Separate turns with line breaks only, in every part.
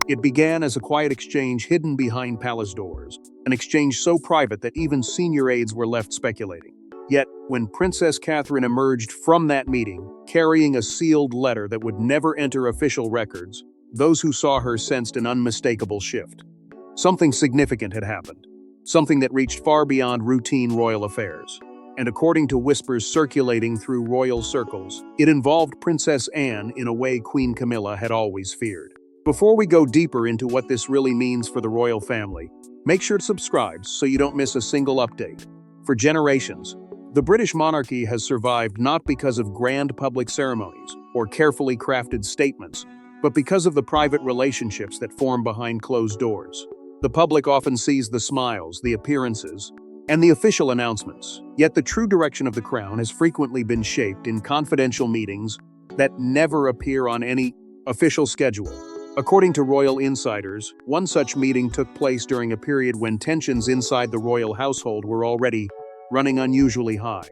It began as a quiet exchange hidden behind palace doors, an exchange so private that even senior aides were left speculating. Yet, when Princess Catherine emerged from that meeting, carrying a sealed letter that would never enter official records, those who saw her sensed an unmistakable shift. Something significant had happened, something that reached far beyond routine royal affairs. And according to whispers circulating through royal circles, it involved Princess Anne in a way Queen Camilla had always feared. Before we go deeper into what this really means for the royal family, make sure to subscribe so you don't miss a single update. For generations, the British monarchy has survived not because of grand public ceremonies or carefully crafted statements, but because of the private relationships that form behind closed doors. The public often sees the smiles, the appearances, and the official announcements, yet the true direction of the crown has frequently been shaped in confidential meetings that never appear on any official schedule. According to royal insiders, one such meeting took place during a period when tensions inside the royal household were already running unusually high.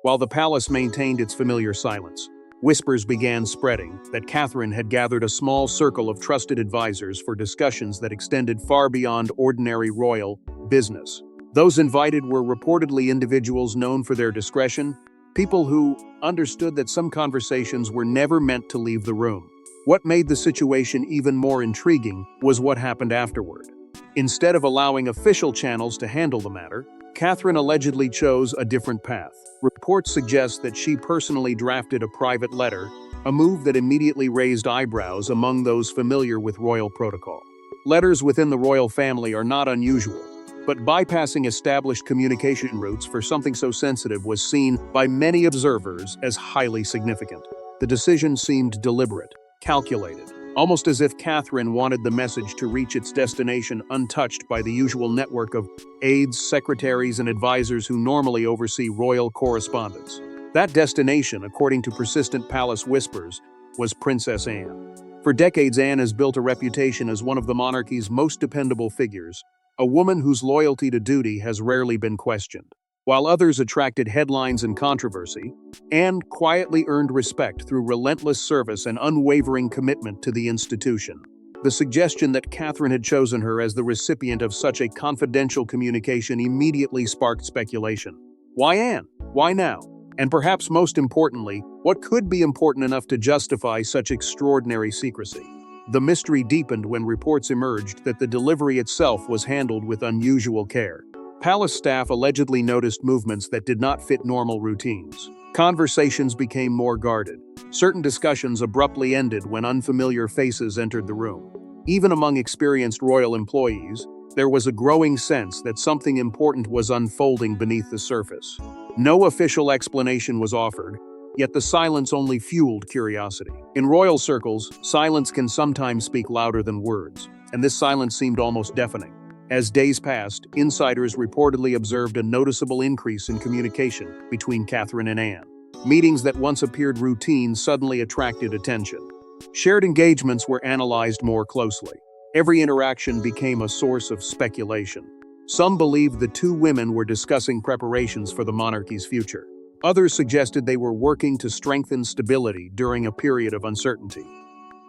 While the palace maintained its familiar silence, whispers began spreading that Catherine had gathered a small circle of trusted advisors for discussions that extended far beyond ordinary royal business. Those invited were reportedly individuals known for their discretion, people who understood that some conversations were never meant to leave the room. What made the situation even more intriguing was what happened afterward. Instead of allowing official channels to handle the matter, Catherine allegedly chose a different path. Reports suggest that she personally drafted a private letter, a move that immediately raised eyebrows among those familiar with royal protocol. Letters within the royal family are not unusual, but bypassing established communication routes for something so sensitive was seen by many observers as highly significant. The decision seemed deliberate, calculated, almost as if Catherine wanted the message to reach its destination untouched by the usual network of aides, secretaries, and advisors who normally oversee royal correspondence. That destination, according to persistent palace whispers, was Princess Anne. For decades, Anne has built a reputation as one of the monarchy's most dependable figures, a woman whose loyalty to duty has rarely been questioned. While others attracted headlines and controversy, Anne quietly earned respect through relentless service and unwavering commitment to the institution. The suggestion that Catherine had chosen her as the recipient of such a confidential communication immediately sparked speculation. Why Anne? Why now? And perhaps most importantly, what could be important enough to justify such extraordinary secrecy? The mystery deepened when reports emerged that the delivery itself was handled with unusual care. Palace staff allegedly noticed movements that did not fit normal routines. Conversations became more guarded. Certain discussions abruptly ended when unfamiliar faces entered the room. Even among experienced royal employees, there was a growing sense that something important was unfolding beneath the surface. No official explanation was offered, yet the silence only fueled curiosity. In royal circles, silence can sometimes speak louder than words, and this silence seemed almost deafening. As days passed, insiders reportedly observed a noticeable increase in communication between Catherine and Anne. Meetings that once appeared routine suddenly attracted attention. Shared engagements were analyzed more closely. Every interaction became a source of speculation. Some believed the two women were discussing preparations for the monarchy's future. Others suggested they were working to strengthen stability during a period of uncertainty.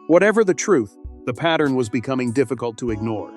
Whatever the truth, the pattern was becoming difficult to ignore.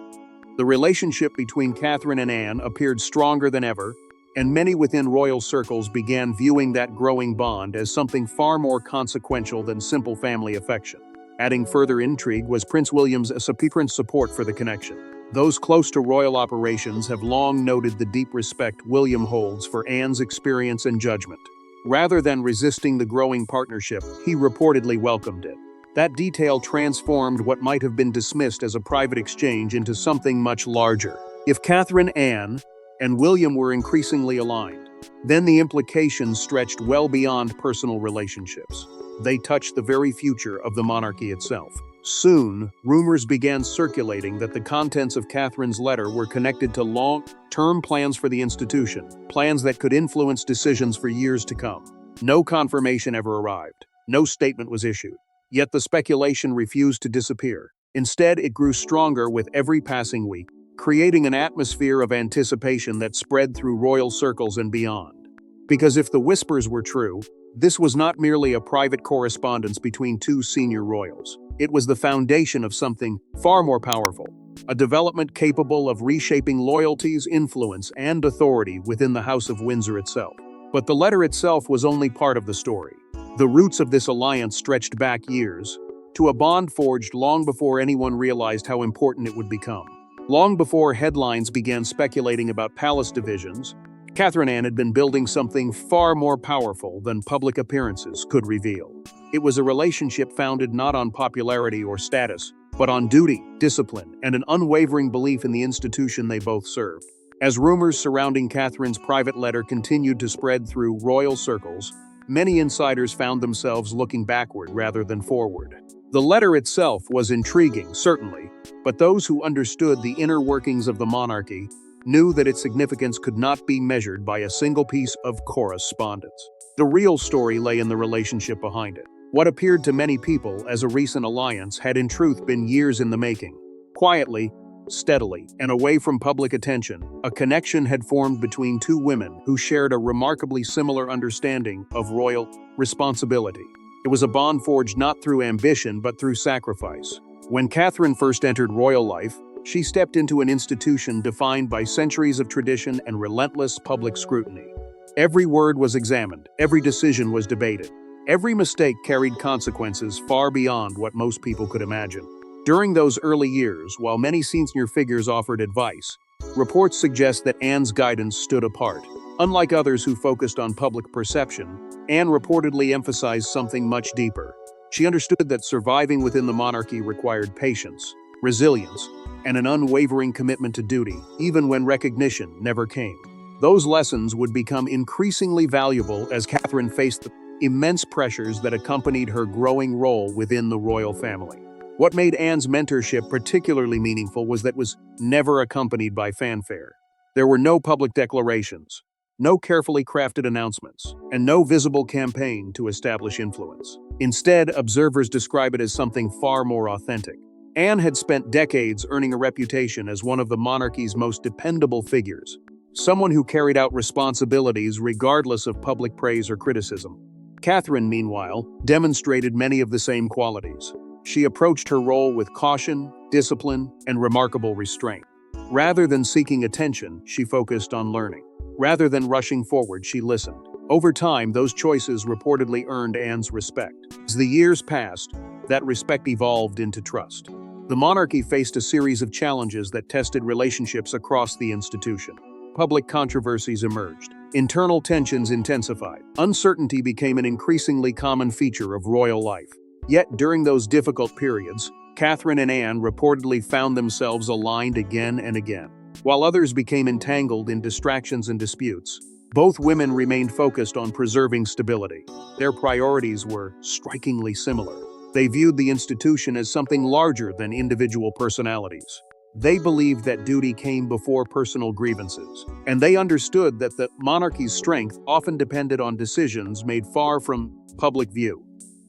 The relationship between Catherine and Anne appeared stronger than ever, and many within royal circles began viewing that growing bond as something far more consequential than simple family affection. Adding further intrigue was Prince William's apparent support for the connection. Those close to royal operations have long noted the deep respect William holds for Anne's experience and judgment. Rather than resisting the growing partnership, he reportedly welcomed it. That detail transformed what might have been dismissed as a private exchange into something much larger. If Catherine, Anne, and William were increasingly aligned, then the implications stretched well beyond personal relationships. They touched the very future of the monarchy itself. Soon, rumors began circulating that the contents of Catherine's letter were connected to long-term plans for the institution, plans that could influence decisions for years to come. No confirmation ever arrived. No statement was issued. Yet the speculation refused to disappear. Instead, it grew stronger with every passing week, creating an atmosphere of anticipation that spread through royal circles and beyond. Because if the whispers were true, this was not merely a private correspondence between two senior royals. It was the foundation of something far more powerful, a development capable of reshaping loyalties, influence, and authority within the House of Windsor itself. But the letter itself was only part of the story. The roots of this alliance stretched back years, to a bond forged long before anyone realized how important it would become. Long before headlines began speculating about palace divisions, Catherine Anne had been building something far more powerful than public appearances could reveal. It was a relationship founded not on popularity or status, but on duty, discipline, and an unwavering belief in the institution they both served. As rumors surrounding Catherine's private letter continued to spread through royal circles, many insiders found themselves looking backward rather than forward. The letter itself was intriguing, certainly, but those who understood the inner workings of the monarchy knew that its significance could not be measured by a single piece of correspondence. The real story lay in the relationship behind it. What appeared to many people as a recent alliance had in truth been years in the making. Quietly, steadily, and away from public attention, a connection had formed between two women who shared a remarkably similar understanding of royal responsibility. It was a bond forged not through ambition but through sacrifice. When Catherine first entered royal life, she stepped into an institution defined by centuries of tradition and relentless public scrutiny. Every word was examined, every decision was debated. Every mistake carried consequences far beyond what most people could imagine. During those early years, while many senior figures offered advice, reports suggest that Anne's guidance stood apart. Unlike others who focused on public perception, Anne reportedly emphasized something much deeper. She understood that surviving within the monarchy required patience, resilience, and an unwavering commitment to duty, even when recognition never came. Those lessons would become increasingly valuable as Catherine faced the immense pressures that accompanied her growing role within the royal family. What made Anne's mentorship particularly meaningful was that it was never accompanied by fanfare. There were no public declarations, no carefully crafted announcements, and no visible campaign to establish influence. Instead, observers describe it as something far more authentic. Anne had spent decades earning a reputation as one of the monarchy's most dependable figures, someone who carried out responsibilities regardless of public praise or criticism. Catherine, meanwhile, demonstrated many of the same qualities. She approached her role with caution, discipline, and remarkable restraint. Rather than seeking attention, she focused on learning. Rather than rushing forward, she listened. Over time, those choices reportedly earned Anne's respect. As the years passed, that respect evolved into trust. The monarchy faced a series of challenges that tested relationships across the institution. Public controversies emerged. Internal tensions intensified. Uncertainty became an increasingly common feature of royal life. Yet, during those difficult periods, Catherine and Anne reportedly found themselves aligned again and again. While others became entangled in distractions and disputes, both women remained focused on preserving stability. Their priorities were strikingly similar. They viewed the institution as something larger than individual personalities. They believed that duty came before personal grievances, and they understood that the monarchy's strength often depended on decisions made far from public view.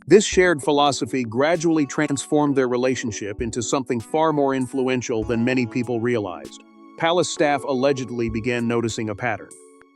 This shared philosophy gradually transformed their relationship into something far more influential than many people realized. Palace staff allegedly began noticing a pattern.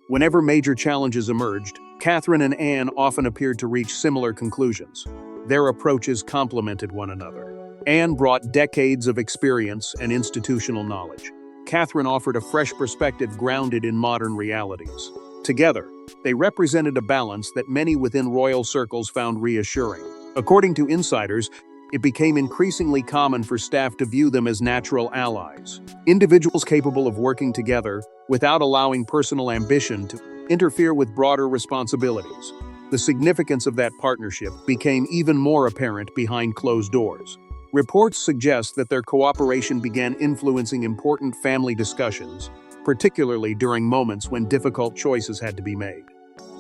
Whenever major challenges emerged, Catherine and Anne often appeared to reach similar conclusions. Their approaches complemented one another. Anne brought decades of experience and institutional knowledge. Catherine offered a fresh perspective grounded in modern realities. Together, they represented a balance that many within royal circles found reassuring. According to insiders, it became increasingly common for staff to view them as natural allies, individuals capable of working together without allowing personal ambition to interfere with broader responsibilities. The significance of that partnership became even more apparent behind closed doors. Reports suggest that their cooperation began influencing important family discussions, particularly during moments when difficult choices had to be made.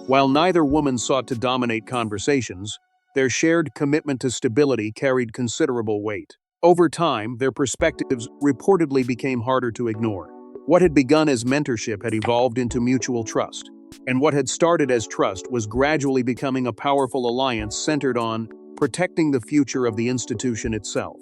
While neither woman sought to dominate conversations, their shared commitment to stability carried considerable weight. Over time, their perspectives reportedly became harder to ignore. What had begun as mentorship had evolved into mutual trust, and what had started as trust was gradually becoming a powerful alliance centered on protecting the future of the institution itself.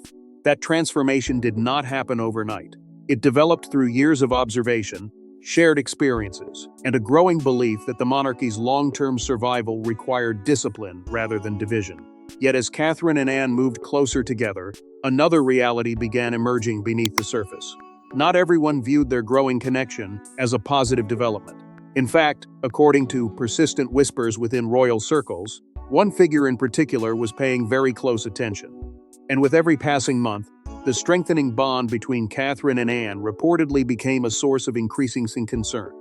That transformation did not happen overnight. It developed through years of observation, shared experiences, and a growing belief that the monarchy's long-term survival required discipline rather than division. Yet as Catherine and Anne moved closer together, another reality began emerging beneath the surface. Not everyone viewed their growing connection as a positive development. In fact, according to persistent whispers within royal circles, one figure in particular was paying very close attention. And with every passing month, the strengthening bond between Catherine and Anne reportedly became a source of increasing concern.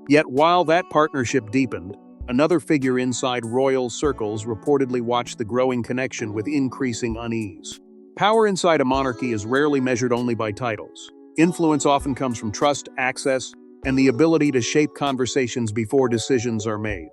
Yet while that partnership deepened, another figure inside royal circles reportedly watched the growing connection with increasing unease. Power inside a monarchy is rarely measured only by titles. Influence often comes from trust, access, and the ability to shape conversations before decisions are made.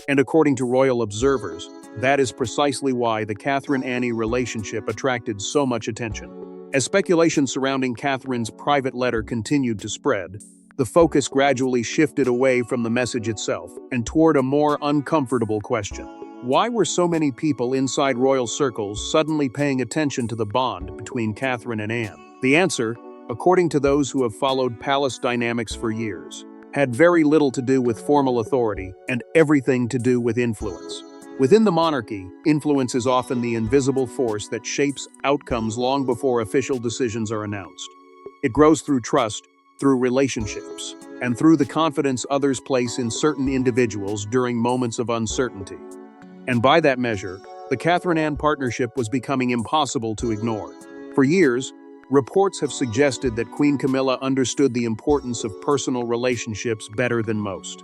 And according to royal observers, that is precisely why the Catherine-Anne relationship attracted so much attention. As speculation surrounding Catherine's private letter continued to spread, the focus gradually shifted away from the message itself and toward a more uncomfortable question. Why were so many people inside royal circles suddenly paying attention to the bond between Catherine and Anne? The answer, according to those who have followed palace dynamics for years, had very little to do with formal authority and everything to do with influence. Within the monarchy, influence is often the invisible force that shapes outcomes long before official decisions are announced. It grows through trust, through relationships, and through the confidence others place in certain individuals during moments of uncertainty. And by that measure, the Catherine-Anne partnership was becoming impossible to ignore. For years, reports have suggested that Queen Camilla understood the importance of personal relationships better than most.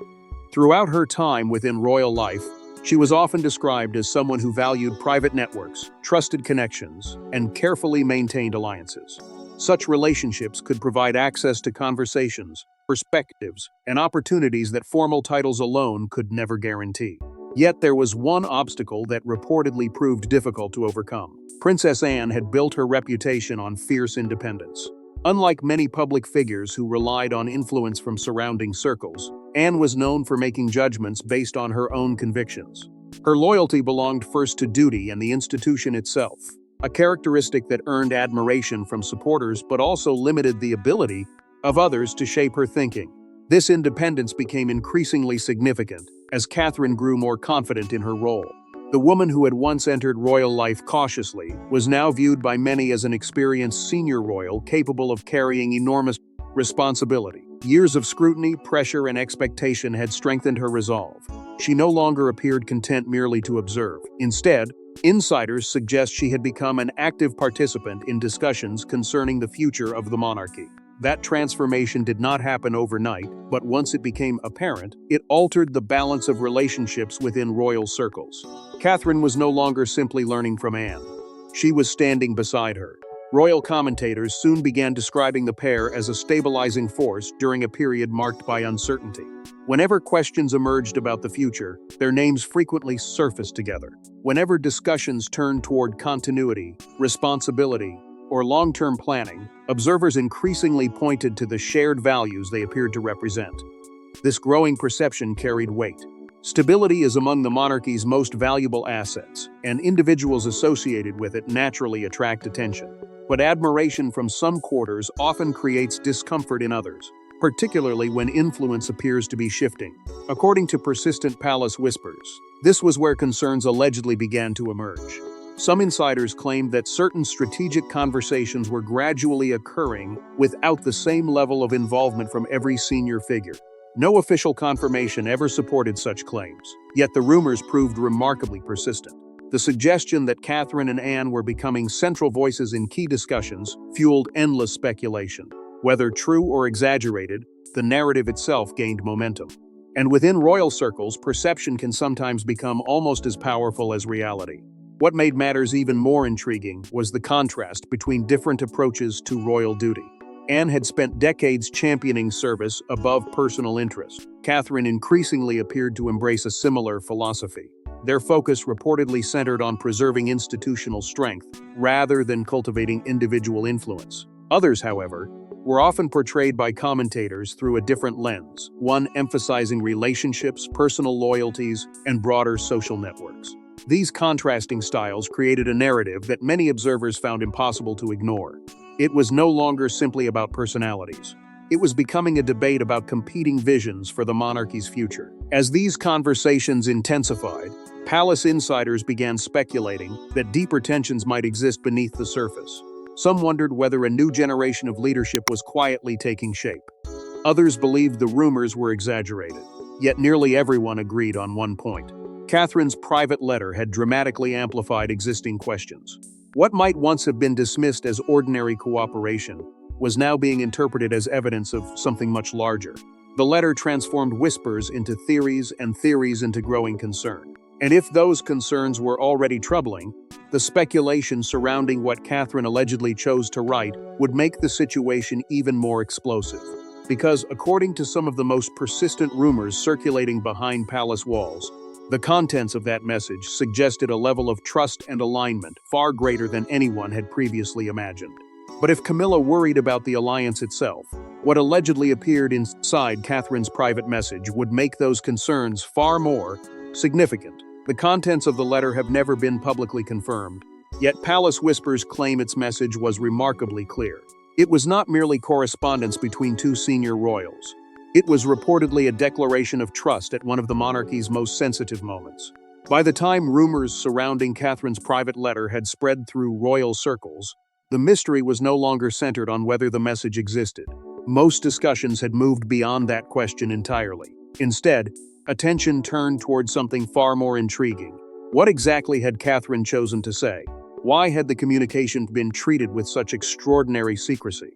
Throughout her time within royal life, she was often described as someone who valued private networks, trusted connections, and carefully maintained alliances. Such relationships could provide access to conversations, perspectives, and opportunities that formal titles alone could never guarantee. Yet there was one obstacle that reportedly proved difficult to overcome. Princess Anne had built her reputation on fierce independence. Unlike many public figures who relied on influence from surrounding circles, Anne was known for making judgments based on her own convictions. Her loyalty belonged first to duty and the institution itself, a characteristic that earned admiration from supporters but also limited the ability of others to shape her thinking. This independence became increasingly significant as Catherine grew more confident in her role. The woman who had once entered royal life cautiously was now viewed by many as an experienced senior royal capable of carrying enormous responsibility. Years of scrutiny, pressure, and expectation had strengthened her resolve. She no longer appeared content merely to observe. Instead, insiders suggest she had become an active participant in discussions concerning the future of the monarchy. That transformation did not happen overnight, but once it became apparent, it altered the balance of relationships within royal circles. Catherine was no longer simply learning from Anne. She was standing beside her. Royal commentators soon began describing the pair as a stabilizing force during a period marked by uncertainty. Whenever questions emerged about the future, their names frequently surfaced together. Whenever discussions turned toward continuity, responsibility, or long-term planning, observers increasingly pointed to the shared values they appeared to represent. This growing perception carried weight. Stability is among the monarchy's most valuable assets, and individuals associated with it naturally attract attention. But admiration from some quarters often creates discomfort in others, particularly when influence appears to be shifting. According to persistent palace whispers, this was where concerns allegedly began to emerge. Some insiders claimed that certain strategic conversations were gradually occurring without the same level of involvement from every senior figure. No official confirmation ever supported such claims, yet the rumors proved remarkably persistent. The suggestion that Catherine and Anne were becoming central voices in key discussions fueled endless speculation. Whether true or exaggerated, the narrative itself gained momentum. And within royal circles, perception can sometimes become almost as powerful as reality. What made matters even more intriguing was the contrast between different approaches to royal duty. Anne had spent decades championing service above personal interest. Catherine increasingly appeared to embrace a similar philosophy. Their focus reportedly centered on preserving institutional strength rather than cultivating individual influence. Others, however, were often portrayed by commentators through a different lens, one emphasizing relationships, personal loyalties, and broader social networks. These contrasting styles created a narrative that many observers found impossible to ignore. It was no longer simply about personalities. It was becoming a debate about competing visions for the monarchy's future. As these conversations intensified, palace insiders began speculating that deeper tensions might exist beneath the surface. Some wondered whether a new generation of leadership was quietly taking shape. Others believed the rumors were exaggerated. Yet nearly everyone agreed on one point. Catherine's private letter had dramatically amplified existing questions. What might once have been dismissed as ordinary cooperation was now being interpreted as evidence of something much larger. The letter transformed whispers into theories and theories into growing concern. And if those concerns were already troubling, the speculation surrounding what Catherine allegedly chose to write would make the situation even more explosive. Because, according to some of the most persistent rumors circulating behind palace walls, the contents of that message suggested a level of trust and alignment far greater than anyone had previously imagined. But if Camilla worried about the alliance itself, what allegedly appeared inside Catherine's private message would make those concerns far more significant. The contents of the letter have never been publicly confirmed, yet palace whispers claim its message was remarkably clear. It was not merely correspondence between two senior royals. It was reportedly a declaration of trust at one of the monarchy's most sensitive moments. By the time rumors surrounding Catherine's private letter had spread through royal circles, the mystery was no longer centered on whether the message existed. Most discussions had moved beyond that question entirely. Instead, attention turned toward something far more intriguing. What exactly had Catherine chosen to say? Why had the communication been treated with such extraordinary secrecy?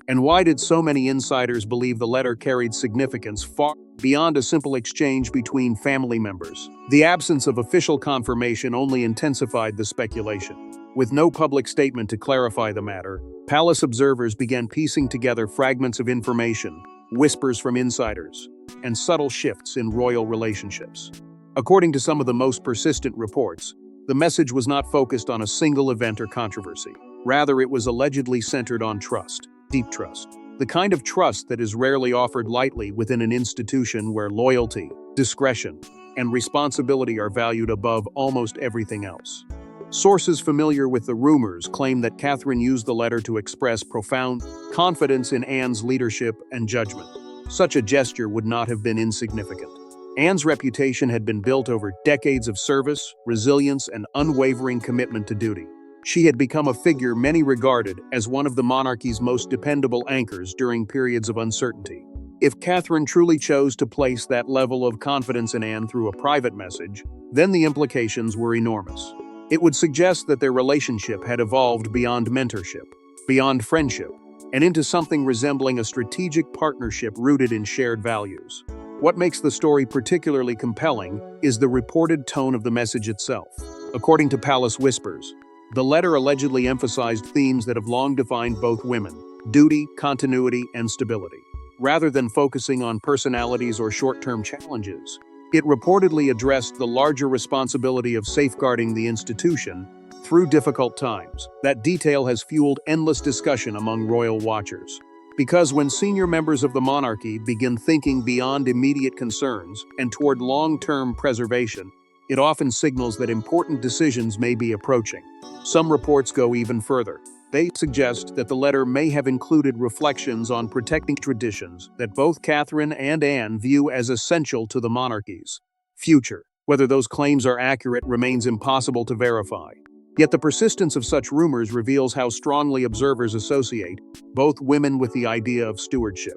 And why did so many insiders believe the letter carried significance far beyond a simple exchange between family members? The absence of official confirmation only intensified the speculation. With no public statement to clarify the matter, palace observers began piecing together fragments of information, whispers from insiders, and subtle shifts in royal relationships. According to some of the most persistent reports, the message was not focused on a single event or controversy. Rather, it was allegedly centered on trust, deep trust. The kind of trust that is rarely offered lightly within an institution where loyalty, discretion, and responsibility are valued above almost everything else. Sources familiar with the rumors claim that Catherine used the letter to express profound confidence in Anne's leadership and judgment. Such a gesture would not have been insignificant. Anne's reputation had been built over decades of service, resilience, and unwavering commitment to duty. She had become a figure many regarded as one of the monarchy's most dependable anchors during periods of uncertainty. If Catherine truly chose to place that level of confidence in Anne through a private message, then the implications were enormous. It would suggest that their relationship had evolved beyond mentorship, beyond friendship, and into something resembling a strategic partnership rooted in shared values. What makes the story particularly compelling is the reported tone of the message itself. According to palace whispers, the letter allegedly emphasized themes that have long defined both women: duty, continuity, and stability. Rather than focusing on personalities or short-term challenges, it reportedly addressed the larger responsibility of safeguarding the institution through difficult times. That detail has fueled endless discussion among royal watchers. Because when senior members of the monarchy begin thinking beyond immediate concerns and toward long-term preservation, it often signals that important decisions may be approaching. Some reports go even further. They suggest that the letter may have included reflections on protecting traditions that both Catherine and Anne view as essential to the monarchy's future. Whether those claims are accurate remains impossible to verify. Yet the persistence of such rumors reveals how strongly observers associate both women with the idea of stewardship.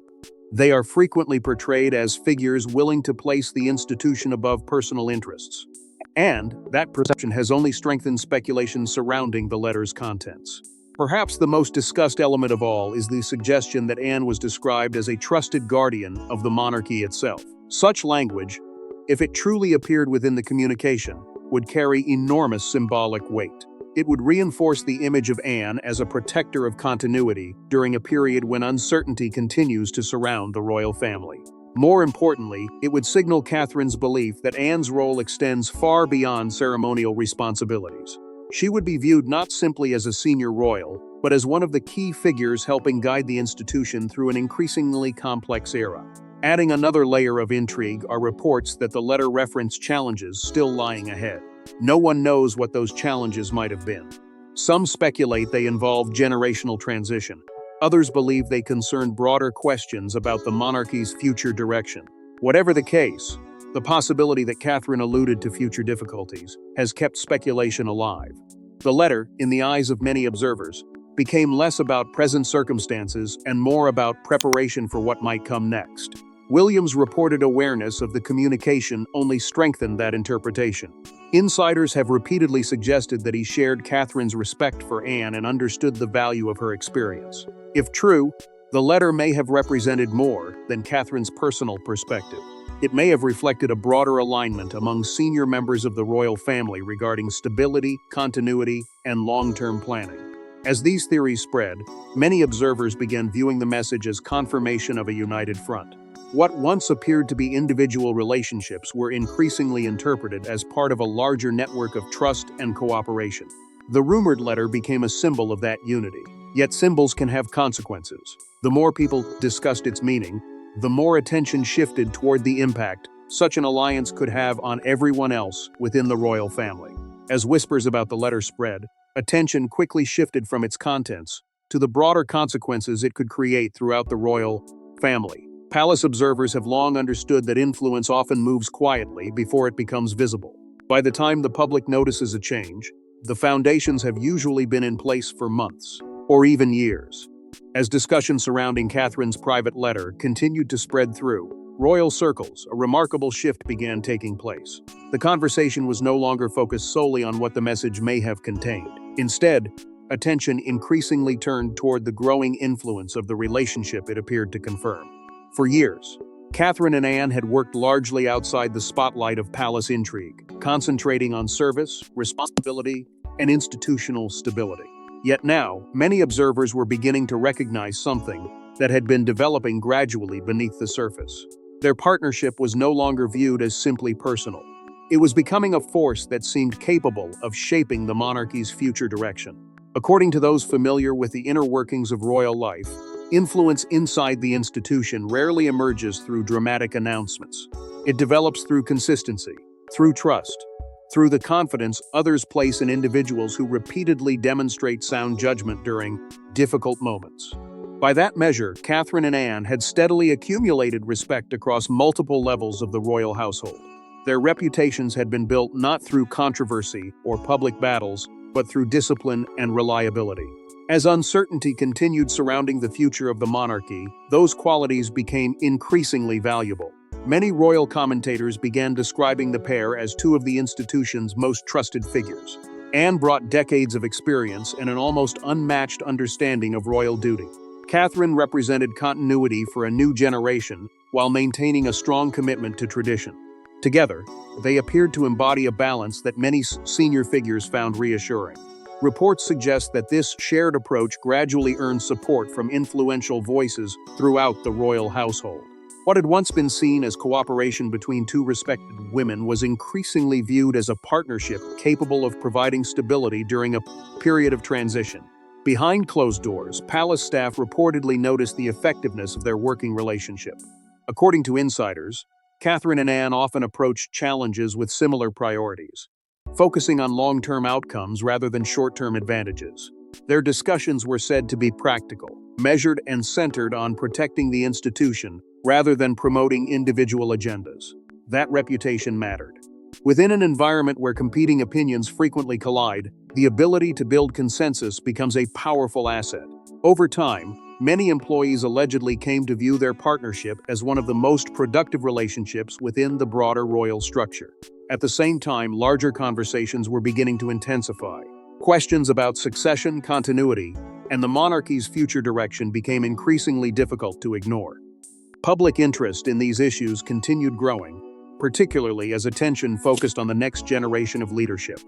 They are frequently portrayed as figures willing to place the institution above personal interests. And that perception has only strengthened speculation surrounding the letter's contents. Perhaps the most discussed element of all is the suggestion that Anne was described as a trusted guardian of the monarchy itself. Such language, if it truly appeared within the communication, would carry enormous symbolic weight. It would reinforce the image of Anne as a protector of continuity during a period when uncertainty continues to surround the royal family. More importantly, it would signal Catherine's belief that Anne's role extends far beyond ceremonial responsibilities. She would be viewed not simply as a senior royal, but as one of the key figures helping guide the institution through an increasingly complex era. Adding another layer of intrigue are reports that the letter referenced challenges still lying ahead. No one knows what those challenges might have been. Some speculate they involve generational transition, Others believe they concern broader questions about the monarchy's future direction. Whatever the case, the possibility that Catherine alluded to future difficulties has kept speculation alive. The letter, in the eyes of many observers, became less about present circumstances and more about preparation for what might come next. William's reported awareness of the communication only strengthened that interpretation. Insiders have repeatedly suggested that he shared Catherine's respect for Anne and understood the value of her experience. If true, the letter may have represented more than Catherine's personal perspective. It may have reflected a broader alignment among senior members of the royal family regarding stability, continuity, and long-term planning. As these theories spread, many observers began viewing the message as confirmation of a united front. What once appeared to be individual relationships were increasingly interpreted as part of a larger network of trust and cooperation. The rumored letter became a symbol of that unity. Yet symbols can have consequences. The more people discussed its meaning, the more attention shifted toward the impact such an alliance could have on everyone else within the royal family. As whispers about the letter spread, attention quickly shifted from its contents to the broader consequences it could create throughout the royal family. Palace observers have long understood that influence often moves quietly before it becomes visible. By the time the public notices a change, the foundations have usually been in place for months, or even years. As discussions surrounding Catherine's private letter continued to spread through royal circles, a remarkable shift began taking place. The conversation was no longer focused solely on what the message may have contained. Instead, attention increasingly turned toward the growing influence of the relationship it appeared to confirm. For years, Catherine and Anne had worked largely outside the spotlight of palace intrigue, concentrating on service, responsibility, and institutional stability. Yet now, many observers were beginning to recognize something that had been developing gradually beneath the surface. Their partnership was no longer viewed as simply personal. It was becoming a force that seemed capable of shaping the monarchy's future direction. According to those familiar with the inner workings of royal life, influence inside the institution rarely emerges through dramatic announcements. It develops through consistency, through trust, through the confidence others place in individuals who repeatedly demonstrate sound judgment during difficult moments. By that measure, Catherine and Anne had steadily accumulated respect across multiple levels of the royal household. Their reputations had been built not through controversy or public battles, but through discipline and reliability. As uncertainty continued surrounding the future of the monarchy, those qualities became increasingly valuable. Many royal commentators began describing the pair as two of the institution's most trusted figures. Anne brought decades of experience and an almost unmatched understanding of royal duty. Catherine represented continuity for a new generation while maintaining a strong commitment to tradition. Together, they appeared to embody a balance that many senior figures found reassuring. Reports suggest that this shared approach gradually earned support from influential voices throughout the royal household. What had once been seen as cooperation between two respected women was increasingly viewed as a partnership capable of providing stability during a period of transition. Behind closed doors, palace staff reportedly noticed the effectiveness of their working relationship. According to insiders, Catherine and Anne often approached challenges with similar priorities, focusing on long-term outcomes rather than short-term advantages. Their discussions were said to be practical, measured and centered on protecting the institution rather than promoting individual agendas. That reputation mattered. Within an environment where competing opinions frequently collide, the ability to build consensus becomes a powerful asset. Over time, many employees allegedly came to view their partnership as one of the most productive relationships within the broader royal structure. At the same time, larger conversations were beginning to intensify. Questions about succession, continuity, and the monarchy's future direction became increasingly difficult to ignore. Public interest in these issues continued growing, particularly as attention focused on the next generation of leadership.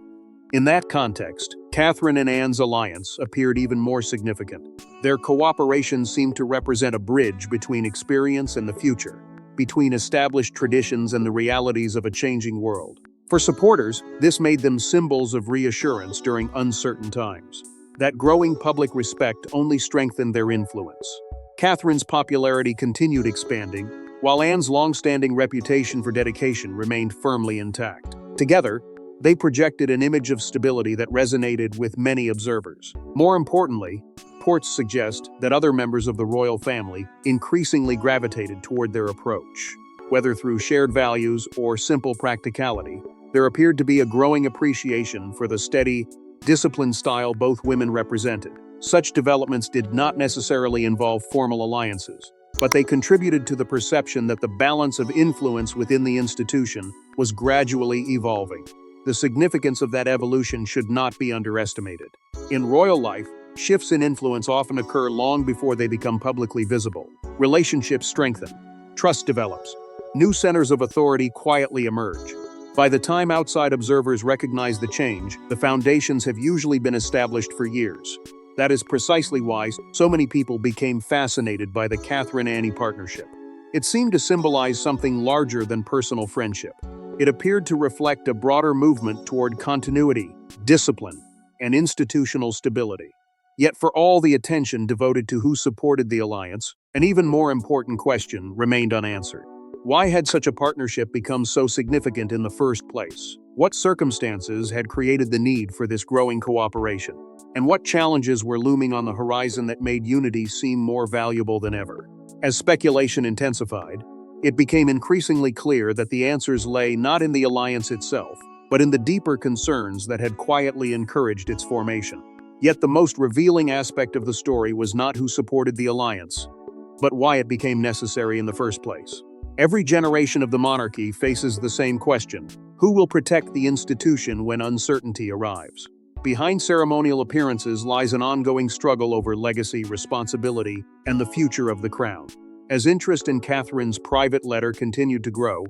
In that context, Catherine and Anne's alliance appeared even more significant. Their cooperation seemed to represent a bridge between experience and the future, between established traditions and the realities of a changing world. For supporters, this made them symbols of reassurance during uncertain times. That growing public respect only strengthened their influence. Catherine's popularity continued expanding, while Anne's long-standing reputation for dedication remained firmly intact. Together, They projected an image of stability that resonated with many observers. More importantly, reports suggest that other members of the royal family increasingly gravitated toward their approach. Whether through shared values or simple practicality, there appeared to be a growing appreciation for the steady, disciplined style both women represented. Such developments did not necessarily involve formal alliances, but they contributed to the perception that the balance of influence within the institution was gradually evolving. The significance of that evolution should not be underestimated. In royal life, shifts in influence often occur long before they become publicly visible. Relationships strengthen, trust develops, new centers of authority quietly emerge. By the time outside observers recognize the change, the foundations have usually been established for years. That is precisely why so many people became fascinated by the Catherine-Anne partnership. It seemed to symbolize something larger than personal friendship. It appeared to reflect a broader movement toward continuity, discipline, and institutional stability. Yet for all the attention devoted to who supported the alliance, an even more important question remained unanswered. Why had such a partnership become so significant in the first place? What circumstances had created the need for this growing cooperation? And what challenges were looming on the horizon that made unity seem more valuable than ever? As speculation intensified, it became increasingly clear that the answers lay not in the alliance itself, but in the deeper concerns that had quietly encouraged its formation. Yet the most revealing aspect of the story was not who supported the alliance, but why it became necessary in the first place. Every generation of the monarchy faces the same question: who will protect the institution when uncertainty arrives? Behind ceremonial appearances lies an ongoing struggle over legacy, responsibility, and the future of the crown. As interest in Catherine's private letter continued to grow,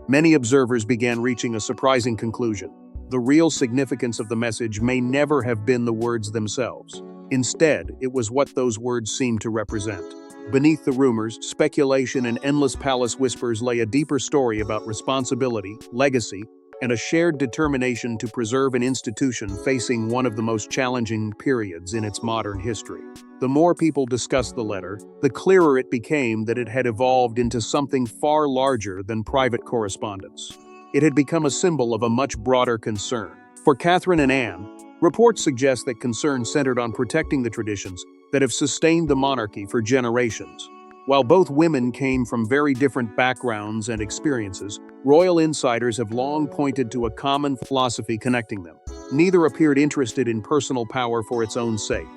many observers began reaching a surprising conclusion. The real significance of the message may never have been the words themselves. Instead, it was what those words seemed to represent. Beneath the rumors, speculation, and endless palace whispers lay a deeper story about responsibility, legacy, and a shared determination to preserve an institution facing one of the most challenging periods in its modern history. The more people discussed the letter, the clearer it became that it had evolved into something far larger than private correspondence. It had become a symbol of a much broader concern. For Catherine and Anne, reports suggest that concern centered on protecting the traditions that have sustained the monarchy for generations. While both women came from very different backgrounds and experiences, royal insiders have long pointed to a common philosophy connecting them. Neither appeared interested in personal power for its own sake.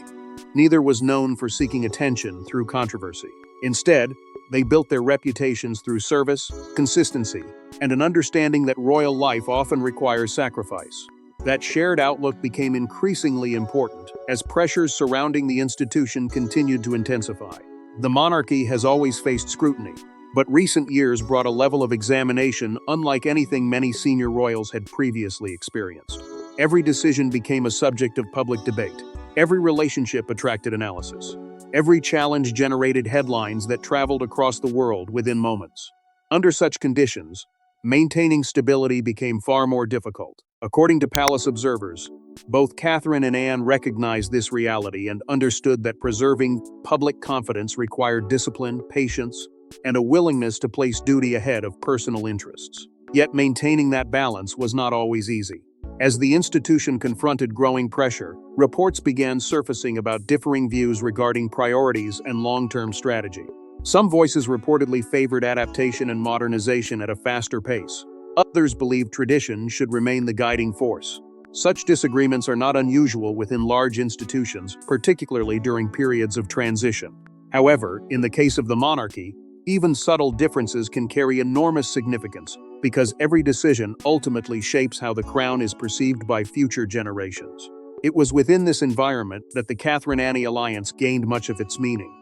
Neither was known for seeking attention through controversy. Instead, they built their reputations through service, consistency, and an understanding that royal life often requires sacrifice. That shared outlook became increasingly important as pressures surrounding the institution continued to intensify. The monarchy has always faced scrutiny, but recent years brought a level of examination unlike anything many senior royals had previously experienced. Every decision became a subject of public debate. Every relationship attracted analysis. Every challenge generated headlines that traveled across the world within moments. Under such conditions, maintaining stability became far more difficult. According to palace observers, both Catherine and Anne recognized this reality and understood that preserving public confidence required discipline, patience, and a willingness to place duty ahead of personal interests. Yet maintaining that balance was not always easy. As the institution confronted growing pressure, reports began surfacing about differing views regarding priorities and long-term strategy. Some voices reportedly favored adaptation and modernization at a faster pace. Others believed tradition should remain the guiding force. Such disagreements are not unusual within large institutions, particularly during periods of transition. However, in the case of the monarchy, even subtle differences can carry enormous significance because every decision ultimately shapes how the crown is perceived by future generations. It was within this environment that the Catherine-Anne alliance gained much of its meaning.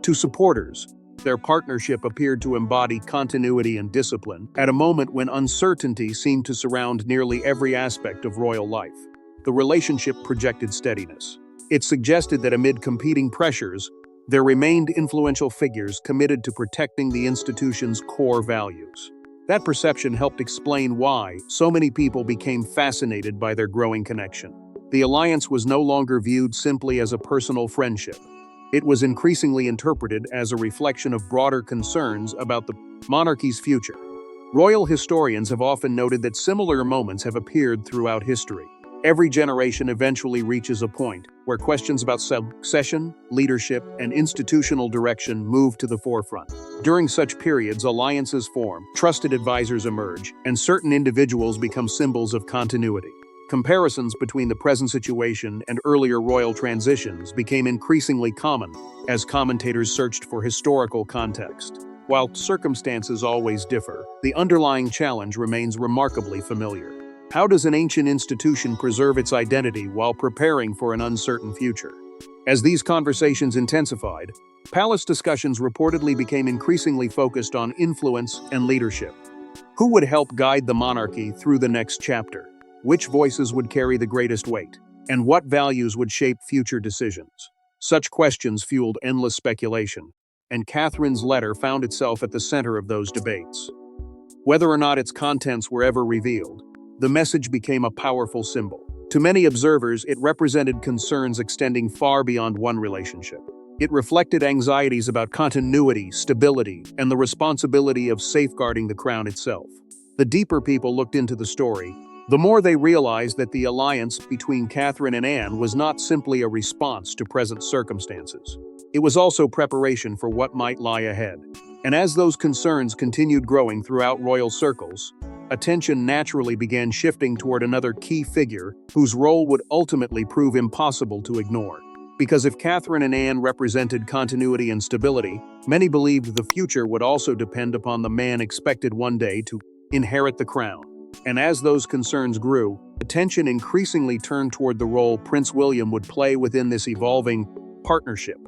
To supporters, their partnership appeared to embody continuity and discipline at a moment when uncertainty seemed to surround nearly every aspect of royal life. The relationship projected steadiness. It suggested that amid competing pressures, there remained influential figures committed to protecting the institution's core values. That perception helped explain why so many people became fascinated by their growing connection. The alliance was no longer viewed simply as a personal friendship. It was increasingly interpreted as a reflection of broader concerns about the monarchy's future. Royal historians have often noted that similar moments have appeared throughout history. Every generation eventually reaches a point where questions about succession, leadership, and institutional direction move to the forefront. During such periods, alliances form, trusted advisors emerge, and certain individuals become symbols of continuity. Comparisons between the present situation and earlier royal transitions became increasingly common as commentators searched for historical context. While circumstances always differ, the underlying challenge remains remarkably familiar. How does an ancient institution preserve its identity while preparing for an uncertain future? As these conversations intensified, palace discussions reportedly became increasingly focused on influence and leadership. Who would help guide the monarchy through the next chapter? Which voices would carry the greatest weight? And what values would shape future decisions? Such questions fueled endless speculation, and Catherine's letter found itself at the center of those debates. Whether or not its contents were ever revealed, the message became a powerful symbol. To many observers, it represented concerns extending far beyond one relationship. It reflected anxieties about continuity, stability, and the responsibility of safeguarding the crown itself. The deeper people looked into the story, the more they realized that the alliance between Catherine and Anne was not simply a response to present circumstances. It was also preparation for what might lie ahead. And as those concerns continued growing throughout royal circles, attention naturally began shifting toward another key figure whose role would ultimately prove impossible to ignore. Because if Catherine and Anne represented continuity and stability, many believed the future would also depend upon the man expected one day to inherit the crown. And as those concerns grew, attention increasingly turned toward the role Prince William would play within this evolving partnership.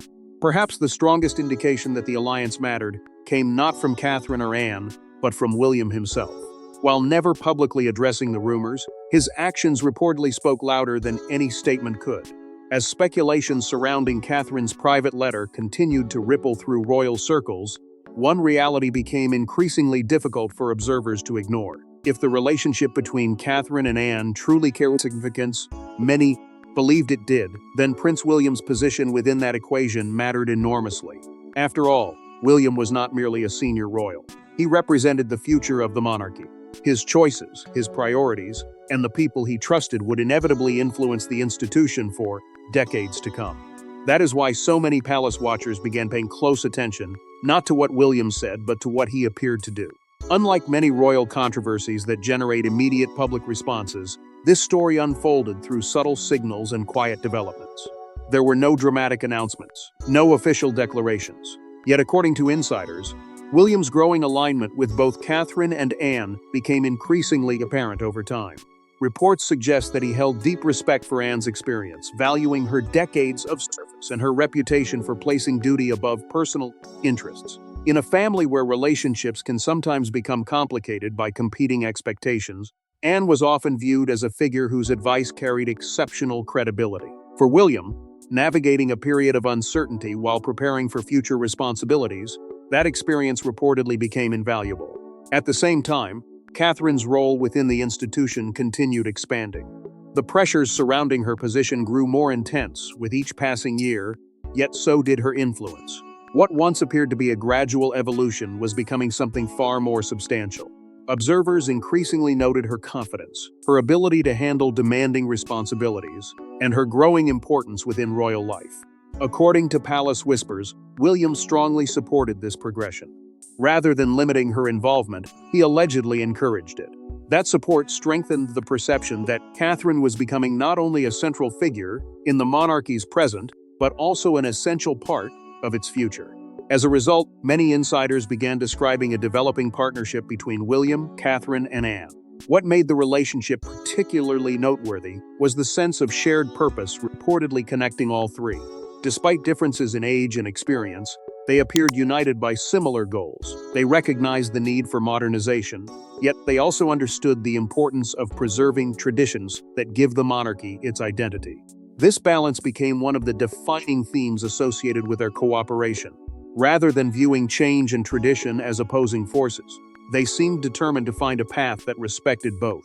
Perhaps the strongest indication that the alliance mattered came not from Catherine or Anne, but from William himself. While never publicly addressing the rumors, his actions reportedly spoke louder than any statement could. As speculation surrounding Catherine's private letter continued to ripple through royal circles, one reality became increasingly difficult for observers to ignore. If the relationship between Catherine and Anne truly carried significance, many believed it did, then Prince William's position within that equation mattered enormously. After all, William was not merely a senior royal. He represented the future of the monarchy. His choices, his priorities, and the people he trusted would inevitably influence the institution for decades to come. That is why so many palace watchers began paying close attention, not to what William said, but to what he appeared to do. Unlike many royal controversies that generate immediate public responses, this story unfolded through subtle signals and quiet developments. There were no dramatic announcements, no official declarations. Yet according to insiders, William's growing alignment with both Catherine and Anne became increasingly apparent over time. Reports suggest that he held deep respect for Anne's experience, valuing her decades of service and her reputation for placing duty above personal interests. In a family where relationships can sometimes become complicated by competing expectations, Anne was often viewed as a figure whose advice carried exceptional credibility. For William, navigating a period of uncertainty while preparing for future responsibilities, that experience reportedly became invaluable. At the same time, Catherine's role within the institution continued expanding. The pressures surrounding her position grew more intense with each passing year, yet so did her influence. What once appeared to be a gradual evolution was becoming something far more substantial. Observers increasingly noted her confidence, her ability to handle demanding responsibilities, and her growing importance within royal life. According to palace whispers, William strongly supported this progression. Rather than limiting her involvement, he allegedly encouraged it. That support strengthened the perception that Catherine was becoming not only a central figure in the monarchy's present, but also an essential part of its future. As a result, many insiders began describing a developing partnership between William, Catherine, and Anne. What made the relationship particularly noteworthy was the sense of shared purpose reportedly connecting all three. Despite differences in age and experience, they appeared united by similar goals. They recognized the need for modernization, yet they also understood the importance of preserving traditions that give the monarchy its identity. This balance became one of the defining themes associated with their cooperation. Rather than viewing change and tradition as opposing forces, they seemed determined to find a path that respected both.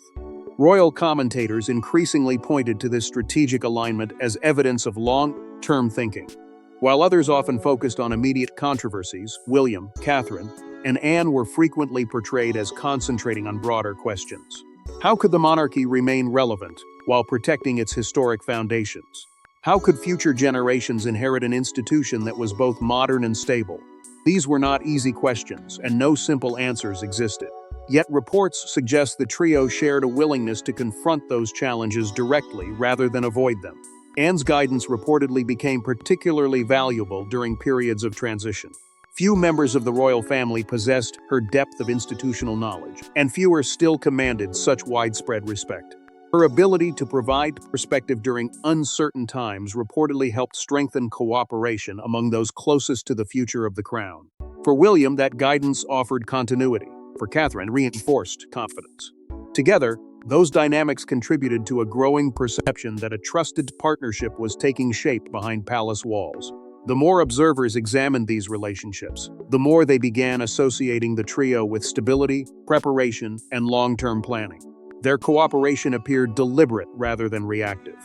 Royal commentators increasingly pointed to this strategic alignment as evidence of long-term thinking. While others often focused on immediate controversies, William, Catherine, and Anne were frequently portrayed as concentrating on broader questions. How could the monarchy remain relevant while protecting its historic foundations? How could future generations inherit an institution that was both modern and stable? These were not easy questions, and no simple answers existed. Yet reports suggest the trio shared a willingness to confront those challenges directly rather than avoid them. Anne's guidance reportedly became particularly valuable during periods of transition. Few members of the royal family possessed her depth of institutional knowledge, and fewer still commanded such widespread respect. Her ability to provide perspective during uncertain times reportedly helped strengthen cooperation among those closest to the future of the crown. For William, that guidance offered continuity. For Catherine, reinforced confidence. Together, those dynamics contributed to a growing perception that a trusted partnership was taking shape behind palace walls. The more observers examined these relationships, the more they began associating the trio with stability, preparation, and long-term planning. Their cooperation appeared deliberate rather than reactive.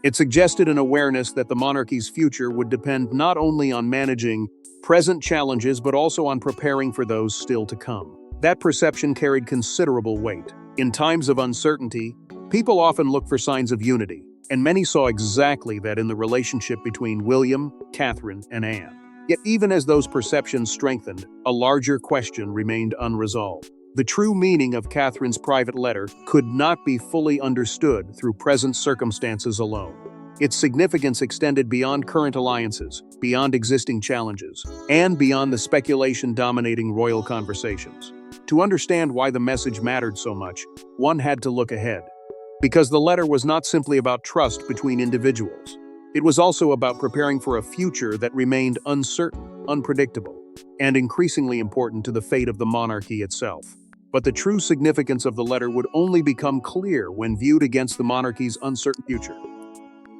It suggested an awareness that the monarchy's future would depend not only on managing present challenges but also on preparing for those still to come. That perception carried considerable weight. In times of uncertainty, people often look for signs of unity, and many saw exactly that in the relationship between William, Catherine, and Anne. Yet even as those perceptions strengthened, a larger question remained unresolved. The true meaning of Catherine's private letter could not be fully understood through present circumstances alone. Its significance extended beyond current alliances, beyond existing challenges, and beyond the speculation dominating royal conversations. To understand why the message mattered so much, one had to look ahead. Because the letter was not simply about trust between individuals. It was also about preparing for a future that remained uncertain, unpredictable, and increasingly important to the fate of the monarchy itself. But the true significance of the letter would only become clear when viewed against the monarchy's uncertain future.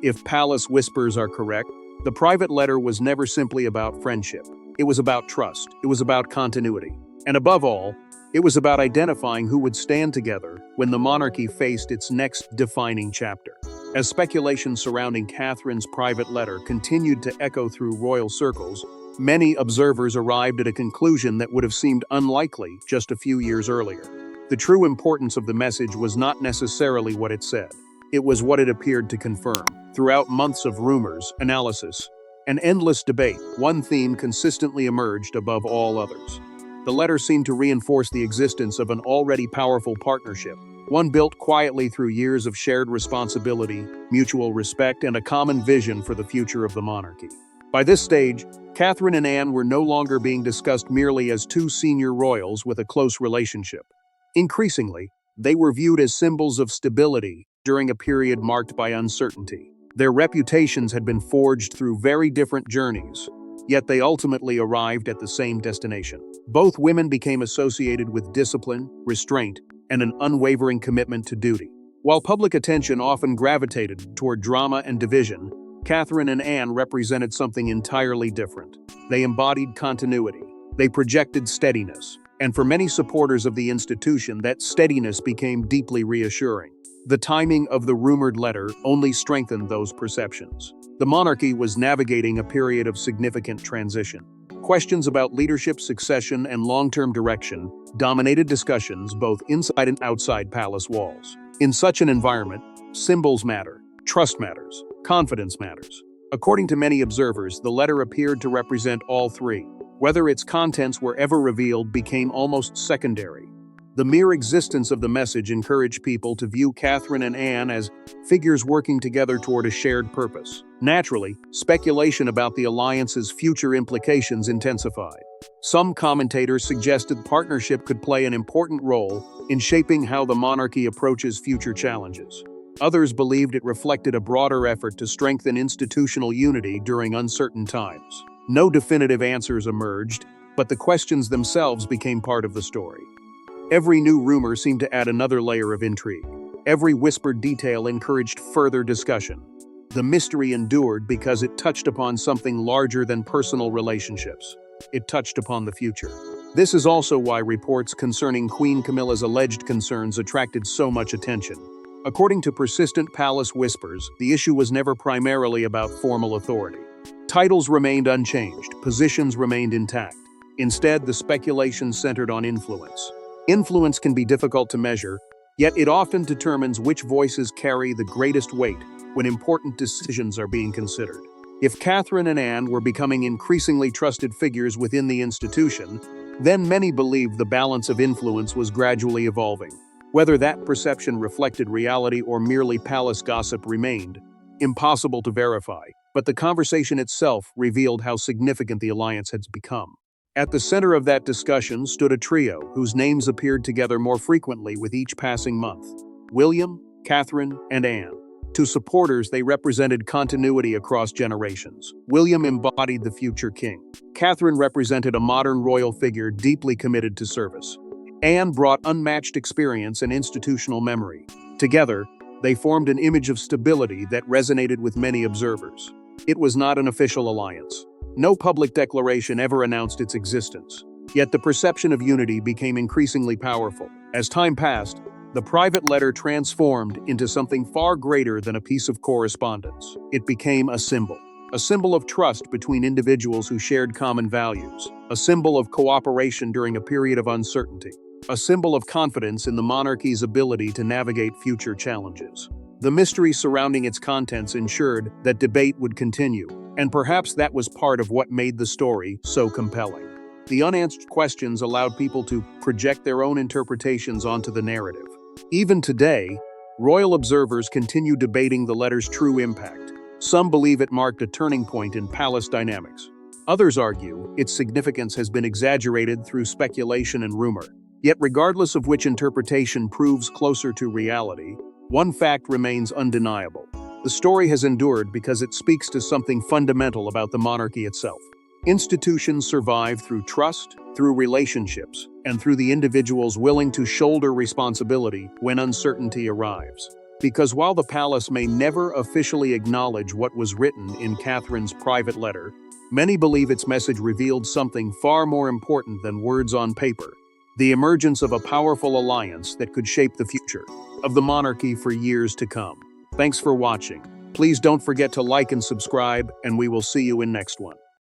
If palace whispers are correct, the private letter was never simply about friendship. It was about trust. It was about continuity. And above all, it was about identifying who would stand together when the monarchy faced its next defining chapter. As speculation surrounding Catherine's private letter continued to echo through royal circles, many observers arrived at a conclusion that would have seemed unlikely just a few years earlier. The true importance of the message was not necessarily what it said. It was what it appeared to confirm. Throughout months of rumors, analysis, and endless debate, one theme consistently emerged above all others. The letter seemed to reinforce the existence of an already powerful partnership, one built quietly through years of shared responsibility, mutual respect, and a common vision for the future of the monarchy. By this stage, Catherine and Anne were no longer being discussed merely as two senior royals with a close relationship. Increasingly, they were viewed as symbols of stability during a period marked by uncertainty. Their reputations had been forged through very different journeys, yet they ultimately arrived at the same destination. Both women became associated with discipline, restraint, and an unwavering commitment to duty. While public attention often gravitated toward drama and division, Catherine and Anne represented something entirely different. They embodied continuity. They projected steadiness. And for many supporters of the institution, that steadiness became deeply reassuring. The timing of the rumored letter only strengthened those perceptions. The monarchy was navigating a period of significant transition. Questions about leadership, succession, and long-term direction dominated discussions both inside and outside palace walls. In such an environment, symbols matter, trust matters, confidence matters. According to many observers, the letter appeared to represent all three. Whether its contents were ever revealed became almost secondary. The mere existence of the message encouraged people to view Catherine and Anne as figures working together toward a shared purpose. Naturally, speculation about the alliance's future implications intensified. Some commentators suggested the partnership could play an important role in shaping how the monarchy approaches future challenges. Others believed it reflected a broader effort to strengthen institutional unity during uncertain times. No definitive answers emerged, but the questions themselves became part of the story. Every new rumor seemed to add another layer of intrigue. Every whispered detail encouraged further discussion. The mystery endured because it touched upon something larger than personal relationships. It touched upon the future. This is also why reports concerning Queen Camilla's alleged concerns attracted so much attention. According to persistent palace whispers, the issue was never primarily about formal authority. Titles remained unchanged, positions remained intact, Instead, the speculation centered on influence. Influence can be difficult to measure, yet it often determines which voices carry the greatest weight when important decisions are being considered. If Catherine and Anne were becoming increasingly trusted figures within the institution, then many believed the balance of influence was gradually evolving. Whether that perception reflected reality or merely palace gossip remained impossible to verify, but the conversation itself revealed how significant the alliance had become. At the center of that discussion stood a trio whose names appeared together more frequently with each passing month: William, Catherine, and Anne. To supporters, they represented continuity across generations. William embodied the future king. Catherine represented a modern royal figure deeply committed to service. Anne brought unmatched experience and institutional memory. Together, they formed an image of stability that resonated with many observers. It was not an official alliance. No public declaration ever announced its existence. Yet the perception of unity became increasingly powerful. As time passed, the private letter transformed into something far greater than a piece of correspondence. It became a symbol of trust between individuals who shared common values, a symbol of cooperation during a period of uncertainty, a symbol of confidence in the monarchy's ability to navigate future challenges. The mystery surrounding its contents ensured that debate would continue, and perhaps that was part of what made the story so compelling. The unanswered questions allowed people to project their own interpretations onto the narrative. Even today, royal observers continue debating the letter's true impact. Some believe it marked a turning point in palace dynamics. Others argue its significance has been exaggerated through speculation and rumor. Yet regardless of which interpretation proves closer to reality, one fact remains undeniable. The story has endured because it speaks to something fundamental about the monarchy itself. Institutions survive through trust, through relationships, and through the individuals willing to shoulder responsibility when uncertainty arrives. Because while the palace may never officially acknowledge what was written in Catherine's private letter, many believe its message revealed something far more important than words on paper: the emergence of a powerful alliance that could shape the future of the monarchy for years to come. Thanks for watching. Please don't forget to like and subscribe, and we will see you in next one.